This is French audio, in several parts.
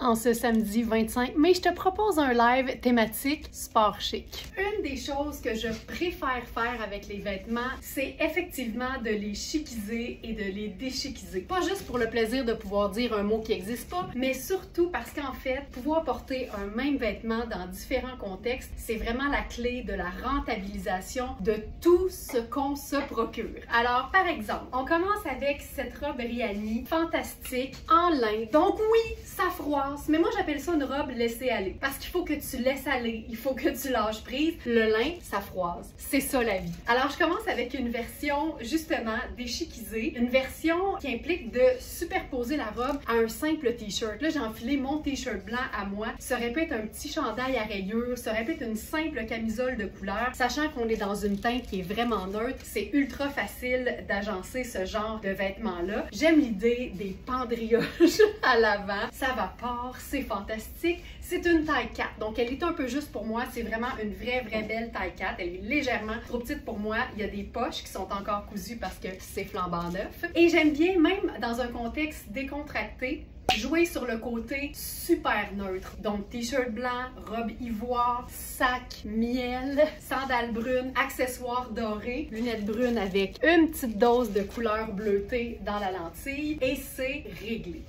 en ce samedi 25 mai, je te propose un live thématique sport chic. Une des choses que je préfère faire avec les vêtements, c'est effectivement de les chiquiser et de les déchiquiser. Pas juste pour le plaisir de pouvoir dire un mot qui n'existe pas, mais surtout parce qu'en fait, pouvoir porter un même vêtement dans différents contextes, c'est vraiment la clé de la rentabilisation de tout ce qu'on se procure. Alors, par exemple, on commence avec cette robe Rihanna fantastique en lin. Donc oui, ça froisse, mais moi j'appelle ça une robe laissée aller. Parce qu'il faut que tu laisses aller, il faut que tu lâches prise. Le lin, ça froisse. C'est ça la vie. Alors je commence avec une version justement déchiquisée, une version qui implique de superposer la robe à un simple t-shirt. Là, j'ai enfilé mon t-shirt blanc à moi. Ça aurait pu être un petit chandail à rayures, ça aurait pu être une simple camisole de couleur. Sachant qu'on est dans une teinte qui est vraiment neutre, c'est ultra facile d'agencer ce genre de vêtements-là. J'aime l'idée des pendrioches à l'avant. Ça vapore, c'est fantastique. C'est une taille 4, donc elle est un peu juste pour moi. C'est vraiment une vraie belle taille 4. Elle est légèrement trop petite pour moi. Il y a des poches qui sont encore cousues parce que c'est flambant neuf. Et j'aime bien, même dans un contexte décontracté, jouer sur le côté super neutre. Donc, t-shirt blanc, robe ivoire, sac miel, sandales brunes, accessoires dorés, lunettes brunes avec une petite dose de couleur bleutée dans la lentille et c'est réglé.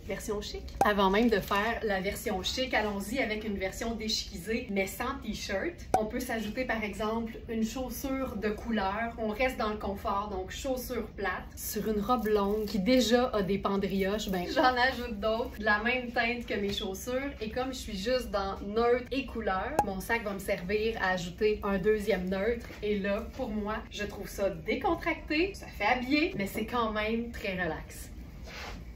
Version chic. Avant même de faire la version chic, allons-y avec une version déchiquisée, mais sans t-shirt. On peut s'ajouter par exemple une chaussure de couleur. On reste dans le confort, donc chaussure plate. Sur une robe longue qui déjà a des pendrioches, ben j'en ajoute d'autres de la même teinte que mes chaussures. Et comme je suis juste dans neutre et couleur, mon sac va me servir à ajouter un deuxième neutre. Et là, pour moi, je trouve ça décontracté, ça fait habiller, mais c'est quand même très relax.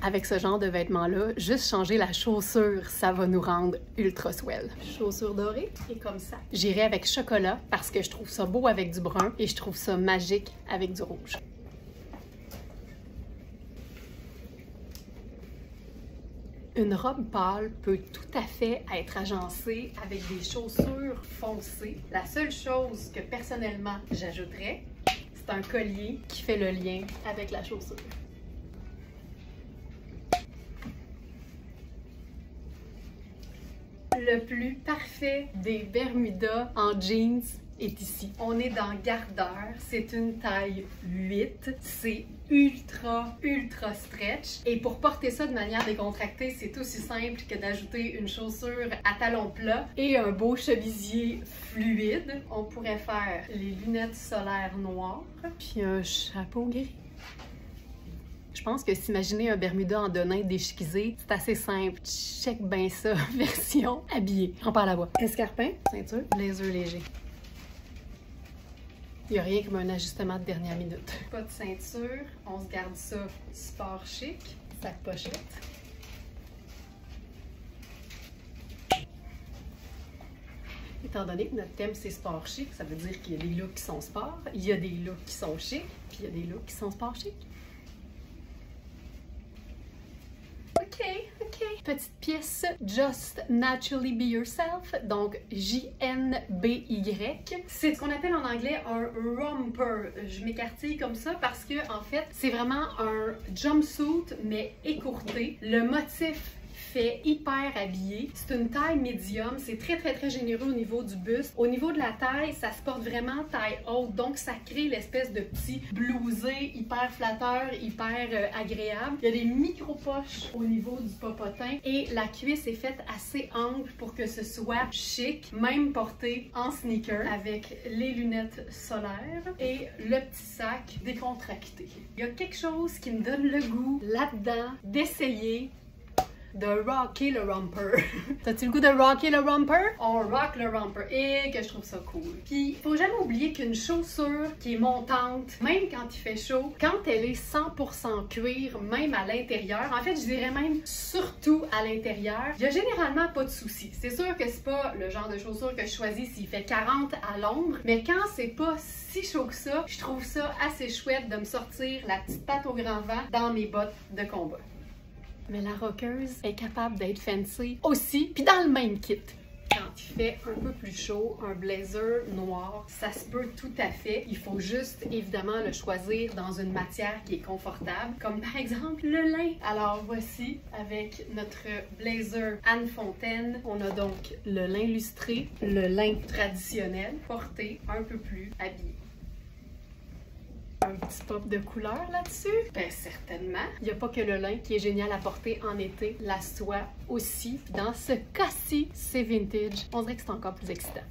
Avec ce genre de vêtements-là, juste changer la chaussure, ça va nous rendre ultra swell. Chaussure dorée et comme ça. J'irai avec chocolat parce que je trouve ça beau avec du brun et je trouve ça magique avec du rouge. Une robe pâle peut tout à fait être agencée avec des chaussures foncées. La seule chose que personnellement j'ajouterais, c'est un collier qui fait le lien avec la chaussure. Le plus parfait des Bermudas en jeans est ici. On est dans Gardeur, c'est une taille 8, c'est ultra stretch et pour porter ça de manière décontractée, c'est aussi simple que d'ajouter une chaussure à talons plats et un beau chemisier fluide. On pourrait faire les lunettes solaires noires puis un chapeau gris. Je pense que s'imaginer un Bermuda en denim déchiquisé, c'est assez simple. Check bien ça, version habillée. On parle à voix. Escarpin, ceinture, blazer léger. Il n'y a rien comme un ajustement de dernière minute. Pas de ceinture, on se garde ça sport chic, sac pochette. Étant donné que notre thème c'est sport chic, ça veut dire qu'il y a des looks qui sont sport, il y a des looks qui sont chic, puis il y a des looks qui sont sport chic. OK. Petite pièce Just Naturally Be Yourself, donc J-N-B-Y. C'est ce qu'on appelle en anglais un romper. Je m'écartille comme ça parce que, en fait, c'est vraiment un jumpsuit, mais écourté. Le motif fait hyper habillé. C'est une taille médium, c'est très généreux au niveau du buste. Au niveau de la taille, ça se porte vraiment taille haute, donc ça crée l'espèce de petit blousé hyper flatteur, hyper agréable. Il y a des micro-poches au niveau du popotin et la cuisse est faite assez ample pour que ce soit chic, même porté en sneaker avec les lunettes solaires et le petit sac décontracté. Il y a quelque chose qui me donne le goût là-dedans d'essayer de rocker le romper. T'as-tu le goût de rocker le romper? On rock le romper et que je trouve ça cool. Puis, faut jamais oublier qu'une chaussure qui est montante, même quand il fait chaud, quand elle est 100% cuir, même à l'intérieur, en fait, je dirais même surtout à l'intérieur, il y a généralement pas de souci. C'est sûr que c'est pas le genre de chaussure que je choisis s'il fait 40 à l'ombre, mais quand c'est pas si chaud que ça, je trouve ça assez chouette de me sortir la petite patte au grand vent dans mes bottes de combat. Mais la rockeuse est capable d'être fancy aussi, puis dans le même kit. Quand il fait un peu plus chaud, un blazer noir, ça se peut tout à fait. Il faut juste évidemment le choisir dans une matière qui est confortable, comme par exemple le lin. Alors voici avec notre blazer Anne Fontaine, on a donc le lin lustré, le lin traditionnel, porté un peu plus habillé. Un petit pop de couleur là-dessus? Ben certainement. Il n'y a pas que le lin qui est génial à porter en été, la soie aussi. Dans ce cas-ci, c'est vintage. On dirait que c'est encore plus excitant.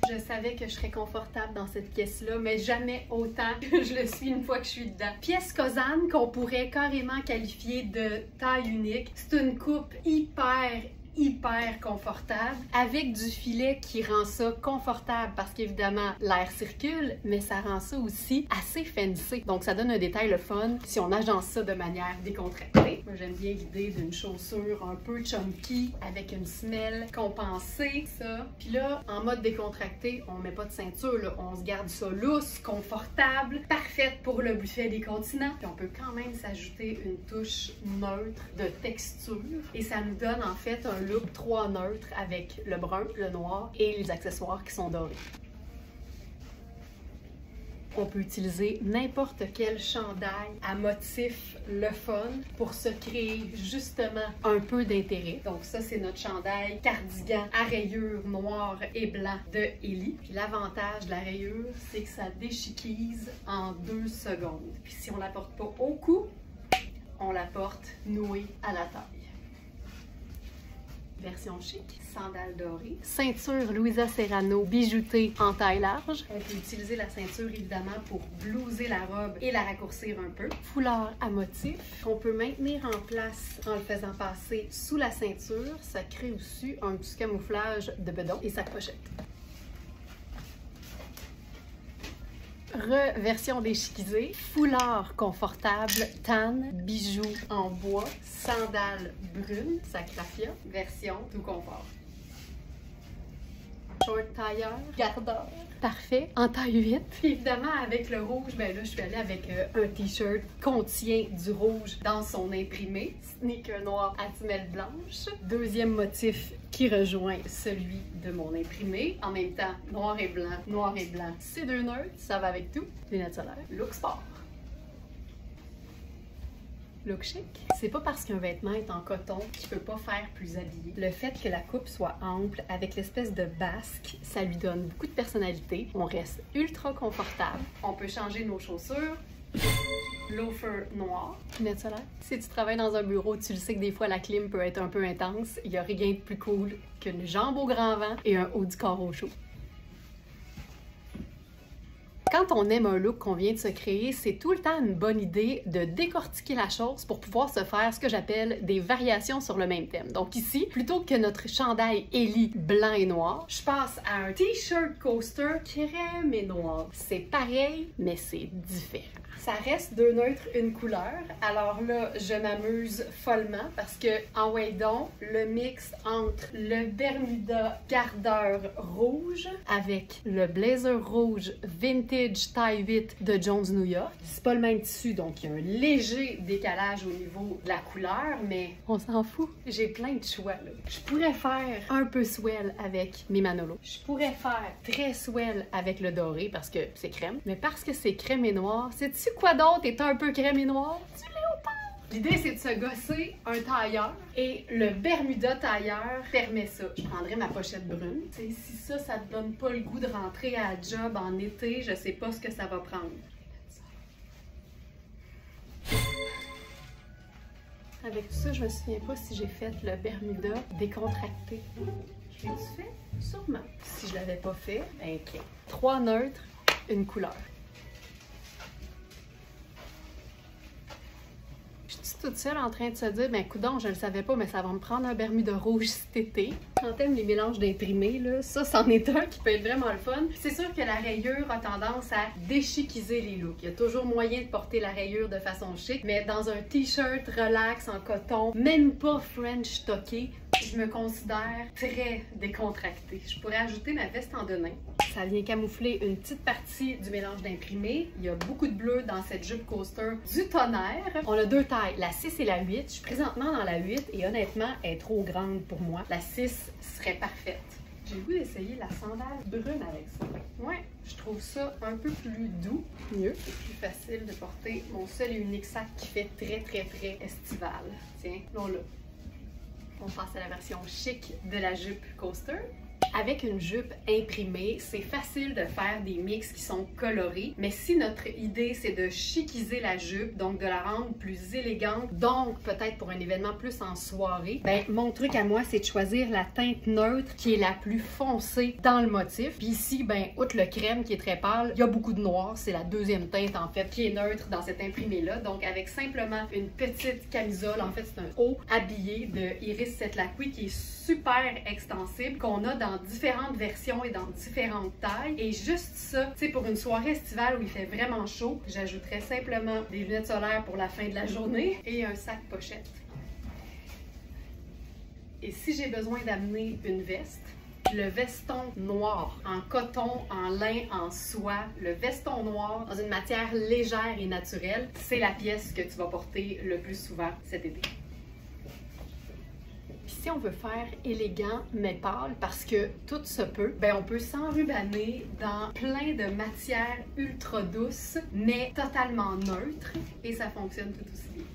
Je savais que je serais confortable dans cette pièce-là, mais jamais autant que je le suis une fois que je suis dedans. Pièce Cosane qu'on pourrait carrément qualifier de taille unique. C'est une coupe hyper confortable avec du filet qui rend ça confortable parce qu'évidemment l'air circule mais ça rend ça aussi assez fancy, donc ça donne un détail le fun si on agence ça de manière décontractée. Moi j'aime bien l'idée d'une chaussure un peu chunky avec une semelle compensée, ça. Puis là en mode décontracté on met pas de ceinture là, on se garde ça lousse, confortable, parfaite pour le buffet des continents. Puis on peut quand même s'ajouter une touche neutre de texture et ça nous donne en fait un look 3 neutre avec le brun, le noir et les accessoires qui sont dorés. On peut utiliser n'importe quel chandail à motif le fun pour se créer justement un peu d'intérêt. Donc ça, c'est notre chandail cardigan à rayures noires et blanc de Ellie. Puis l'avantage de la rayure, c'est que ça déchiquise en 2 secondes. Puis si on la porte pas au cou, on la porte nouée à la taille. Version chic, sandales dorées, ceinture Louisa Serrano bijoutée en taille large. On peut utiliser la ceinture évidemment pour blouser la robe et la raccourcir un peu. Foulard à motif qu'on peut maintenir en place en le faisant passer sous la ceinture. Ça crée aussi un petit camouflage de bedon et sa pochette. Reversion déchiquisée, foulard confortable, tanne, bijoux en bois, sandales brunes, sacrafia, version tout confort. Short tailleur, gardeur, parfait, en taille 8. Évidemment, avec le rouge, ben là, je suis allée avec un t-shirt qui contient du rouge dans son imprimé. Sneaker noir à semelle blanche. Deuxième motif qui rejoint celui de mon imprimé. En même temps, noir et blanc, c'est 2 neutres, ça va avec tout. Lunettes solaires, look sport. Look chic. C'est pas parce qu'un vêtement est en coton qu'il peut pas faire plus habillé. Le fait que la coupe soit ample avec l'espèce de basque, ça lui donne beaucoup de personnalité. On reste ultra confortable. On peut changer nos chaussures. Loafer noir. Lunettes solaires. Si tu travailles dans un bureau, tu le sais que des fois la clim peut être un peu intense. Il y a rien de plus cool qu'une jambe au grand vent et un haut du corps au chaud. Quand on aime un look qu'on vient de se créer, c'est tout le temps une bonne idée de décortiquer la chose pour pouvoir se faire ce que j'appelle des variations sur le même thème. Donc ici, plutôt que notre chandail Ellie blanc et noir, je passe à un t-shirt coaster crème et noir. C'est pareil, mais c'est différent. Ça reste 2 neutres, une couleur. Alors là, je m'amuse follement parce que, en donc, le mix entre le Bermuda gardeur rouge avec le blazer rouge vintage taille 8 de Jones New York. C'est pas le même tissu, donc il y a un léger décalage au niveau de la couleur, mais on s'en fout. J'ai plein de choix, là. Je pourrais faire un peu swell avec mes Manolo. Je pourrais faire très swell avec le doré parce que c'est crème. Mais parce que c'est crème et noir, sais-tu quoi d'autre est un peu crème et noir? Du léopard! L'idée, c'est de se gosser un tailleur et le Bermuda tailleur permet ça. Je prendrais ma pochette brune. T'sais, si ça te donne pas le goût de rentrer à la job en été, je sais pas ce que ça va prendre. Avec tout ça, je me souviens pas si j'ai fait le Bermuda décontracté. Je l'ai-tu fait? Sûrement. Si je l'avais pas fait, ben ok. 3 neutres, une couleur. Toute seule en train de se dire, ben coudonc, je le savais pas, mais ça va me prendre un Bermuda rouge cet été. Quand t'aimes les mélanges d'imprimés, là, ça, c'en est un qui peut être vraiment le fun. C'est sûr que la rayure a tendance à déchiquiser les looks. Il y a toujours moyen de porter la rayure de façon chic, mais dans un t-shirt relax en coton, même pas French stocké, je je me considère très décontractée. Je pourrais ajouter ma veste en denim. Ça vient camoufler une petite partie du mélange d'imprimés. Il y a beaucoup de bleu dans cette jupe coaster du tonnerre. On a deux tailles, la 6 et la 8. Je suis présentement dans la 8 et honnêtement, elle est trop grande pour moi. La 6 serait parfaite. J'ai le goût d'essayer la sandale brune avec ça. Ouais, je trouve ça un peu plus doux, mieux, et plus facile de porter. Mon seul et unique sac qui fait très estival. Tiens, non là. On passe à la version chic de la jupe coaster. Avec une jupe imprimée, c'est facile de faire des mix qui sont colorés, mais si notre idée c'est de chiquiser la jupe, donc de la rendre plus élégante, donc peut-être pour un événement plus en soirée, ben mon truc à moi c'est de choisir la teinte neutre qui est la plus foncée dans le motif. Puis ici, ben outre le crème qui est très pâle, il y a beaucoup de noir, c'est la deuxième teinte en fait qui est neutre dans cet imprimé-là. Donc avec simplement une petite camisole, en fait c'est un haut habillé de Iris Setlaqui qui est super extensible, qu'on a dans différentes versions et dans différentes tailles. Et juste ça, tu sais, pour une soirée estivale où il fait vraiment chaud, j'ajouterais simplement des lunettes solaires pour la fin de la journée et un sac pochette. Et si j'ai besoin d'amener une veste, le veston noir en coton, en lin, en soie, le veston noir dans une matière légère et naturelle, c'est la pièce que tu vas porter le plus souvent cet été. Puis si on veut faire élégant mais pâle, parce que tout se peut, ben on peut s'enrubanner dans plein de matières ultra douces, mais totalement neutres, et ça fonctionne tout aussi bien.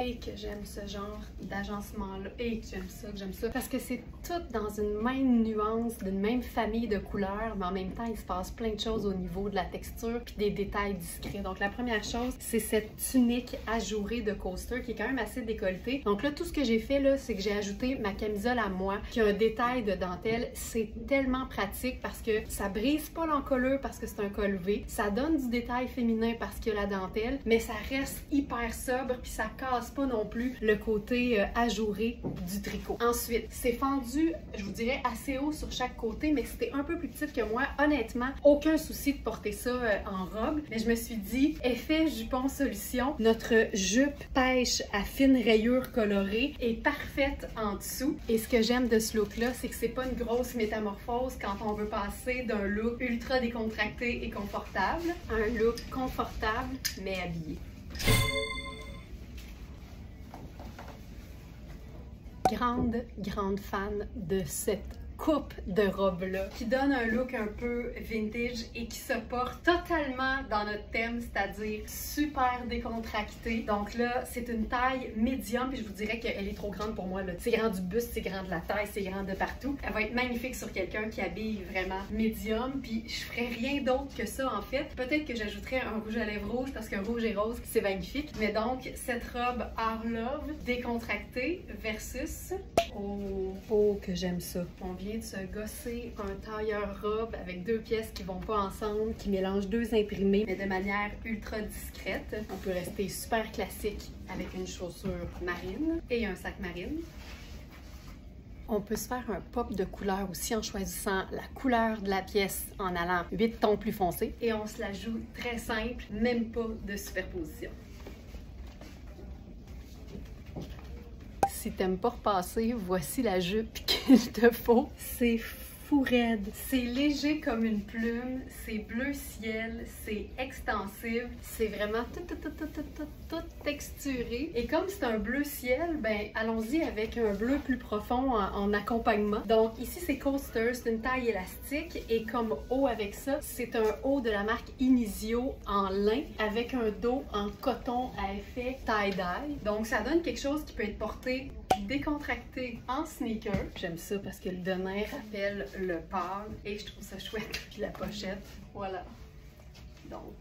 Et que j'aime ce genre d'agencement-là. Et que j'aime ça. Parce que c'est tout dans une même nuance, d'une même famille de couleurs, mais en même temps, il se passe plein de choses au niveau de la texture puis des détails discrets. Donc la première chose, c'est cette tunique ajourée de coaster qui est quand même assez décolletée. Donc là, tout ce que j'ai fait, là, c'est que j'ai ajouté ma camisole à moi, qui a un détail de dentelle. C'est tellement pratique parce que ça brise pas l'encolure parce que c'est un col V. Ça donne du détail féminin parce qu'il y a la dentelle, mais ça reste hyper sobre puis ça casse pas non plus le côté ajouré du tricot. Ensuite, c'est fendu, je vous dirais, assez haut sur chaque côté, mais c'était un peu plus petite que moi. Honnêtement, aucun souci de porter ça en robe, mais je me suis dit, effet jupon solution, notre jupe pêche à fine rayure colorée est parfaite en dessous. Et ce que j'aime de ce look-là, c'est que c'est pas une grosse métamorphose quand on veut passer d'un look ultra décontracté et confortable à un look confortable mais habillé. Grande fan de cette coupe de robe-là qui donne un look un peu vintage et qui se porte totalement dans notre thème, c'est-à-dire super décontracté. Donc là, c'est une taille médium puis je vous dirais qu'elle est trop grande pour moi. C'est grand du buste, c'est grand de la taille, c'est grand de partout. Elle va être magnifique sur quelqu'un qui habille vraiment médium puis je ferais rien d'autre que ça en fait. Peut-être que j'ajouterais un rouge à lèvres rouge parce qu'un rouge et rose, c'est magnifique. Mais donc, cette robe Art Love décontractée versus... Oh, que j'aime ça. On vient de se gosser un tailleur robe avec deux pièces qui vont pas ensemble, qui mélangent deux imprimés, mais de manière ultra discrète. On peut rester super classique avec une chaussure marine et un sac marine. On peut se faire un pop de couleur aussi en choisissant la couleur de la pièce en allant 8 tons plus foncés. Et on se la joue très simple, même pas de superposition. Si t'aimes pas repasser, voici la jupe qu'il te faut. C'est fou raide. C'est léger comme une plume, c'est bleu ciel, c'est extensive, c'est vraiment tout texturé. Et comme c'est un bleu ciel, ben allons-y avec un bleu plus profond en accompagnement. Donc ici c'est coaster, c'est une taille élastique et comme haut avec ça, c'est un haut de la marque Inisio en lin avec un dos en coton à effet tie-dye. Donc ça donne quelque chose qui peut être porté décontracté en sneaker. J'aime ça parce que le denim rappelle le pâle et je trouve ça chouette. Puis la pochette, voilà. Donc,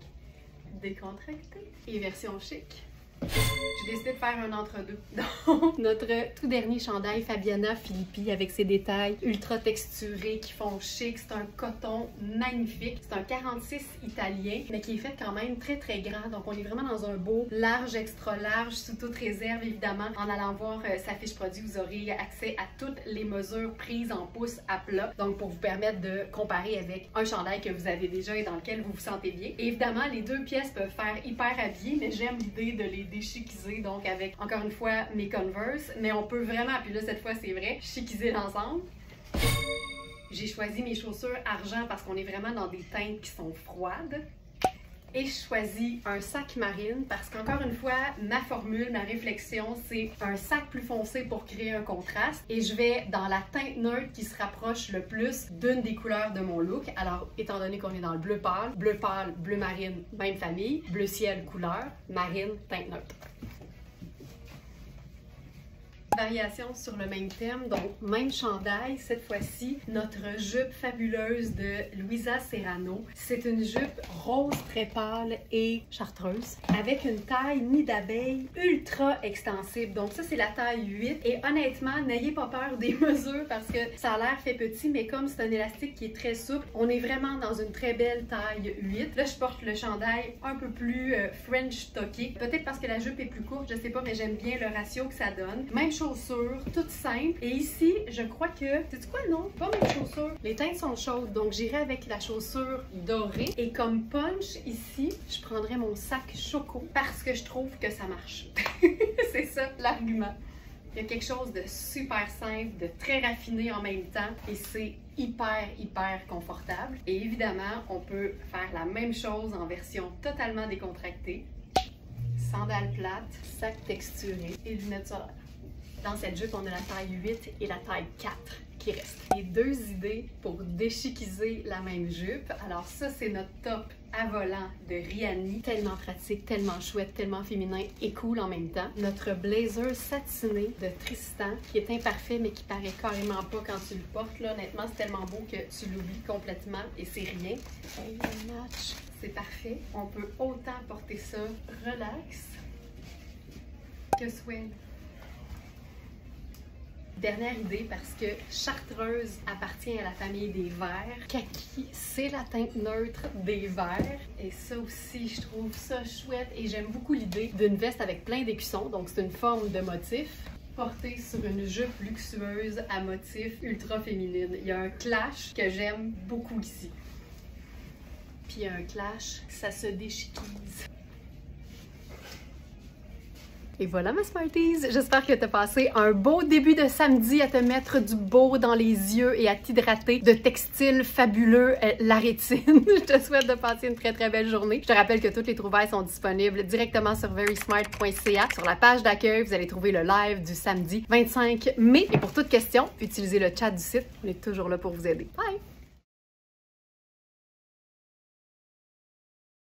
décontracté et version chic. J'ai décidé de faire un entre-deux. Donc, notre tout dernier chandail Fabiana Filippi avec ses détails ultra texturés qui font chic. C'est un coton magnifique. C'est un 46 italien, mais qui est fait quand même très grand. Donc, on est vraiment dans un beau large, extra large, sous toute réserve, évidemment. En allant voir sa fiche produit, vous aurez accès à toutes les mesures prises en pouces à plat. Donc, pour vous permettre de comparer avec un chandail que vous avez déjà et dans lequel vous vous sentez bien. Et évidemment, les deux pièces peuvent faire hyper habillé, mais j'aime l'idée de les déchiqueter chiquiser, donc avec, encore une fois, mes Converse, mais on peut vraiment, puis là, cette fois, c'est vrai, chiquiser l'ensemble. J'ai choisi mes chaussures argent parce qu'on est vraiment dans des teintes qui sont froides. Et je choisis un sac marine parce qu'encore une fois, ma formule, ma réflexion, c'est un sac plus foncé pour créer un contraste. Et je vais dans la teinte neutre qui se rapproche le plus d'une des couleurs de mon look. Alors, étant donné qu'on est dans le bleu pâle, bleu marine, même famille, bleu ciel, couleur, marine, teinte neutre. Variation sur le même thème, donc même chandail, cette fois-ci, notre jupe fabuleuse de Louisa Serrano. C'est une jupe rose très pâle et chartreuse, avec une taille nid d'abeille ultra extensible. Donc ça, c'est la taille 8. Et honnêtement, n'ayez pas peur des mesures parce que ça a l'air fait petit, mais comme c'est un élastique qui est très souple, on est vraiment dans une très belle taille 8. Là, je porte le chandail un peu plus French toqué. Peut-être parce que la jupe est plus courte, je sais pas, mais j'aime bien le ratio que ça donne. Même chaussures, toutes simples. Et ici, je crois que... C'est quoi, non? Pas mes chaussures. Les teintes sont chaudes, donc j'irai avec la chaussure dorée. Et comme punch, ici, je prendrai mon sac choco parce que je trouve que ça marche. C'est ça, l'argument. Il y a quelque chose de super simple, de très raffiné en même temps. Et c'est hyper confortable. Et évidemment, on peut faire la même chose en version totalement décontractée. Sandales plates, sac texturé et lunettes solaires. Dans cette jupe, on a la taille 8 et la taille 4 qui restent. Les deux idées pour déchiquiser la même jupe. Alors ça, c'est notre top à volant de Rihanni. Tellement pratique, tellement chouette, tellement féminin et cool en même temps. Notre blazer satiné de Tristan, qui est imparfait, mais qui paraît carrément pas quand tu le portes. Là, honnêtement, c'est tellement beau que tu l'oublies complètement et c'est rien. Et le match, c'est parfait. On peut autant porter ça relax que swing. Dernière idée, parce que chartreuse appartient à la famille des verts. Kaki, c'est la teinte neutre des verts. Et ça aussi, je trouve ça chouette. Et j'aime beaucoup l'idée d'une veste avec plein d'écussons. Donc, c'est une forme de motif portée sur une jupe luxueuse à motif ultra féminine. Il y a un clash que j'aime beaucoup ici. Puis il y a un clash, ça se déchiquise. Et voilà ma Smarties, j'espère que tu as passé un beau début de samedi à te mettre du beau dans les yeux et à t'hydrater de textiles fabuleux, la rétine. Je te souhaite de passer une très belle journée. Je te rappelle que toutes les trouvailles sont disponibles directement sur verysmart.ca. Sur la page d'accueil, vous allez trouver le live du samedi 25 mai. Et pour toute question, utilisez le chat du site, on est toujours là pour vous aider. Bye!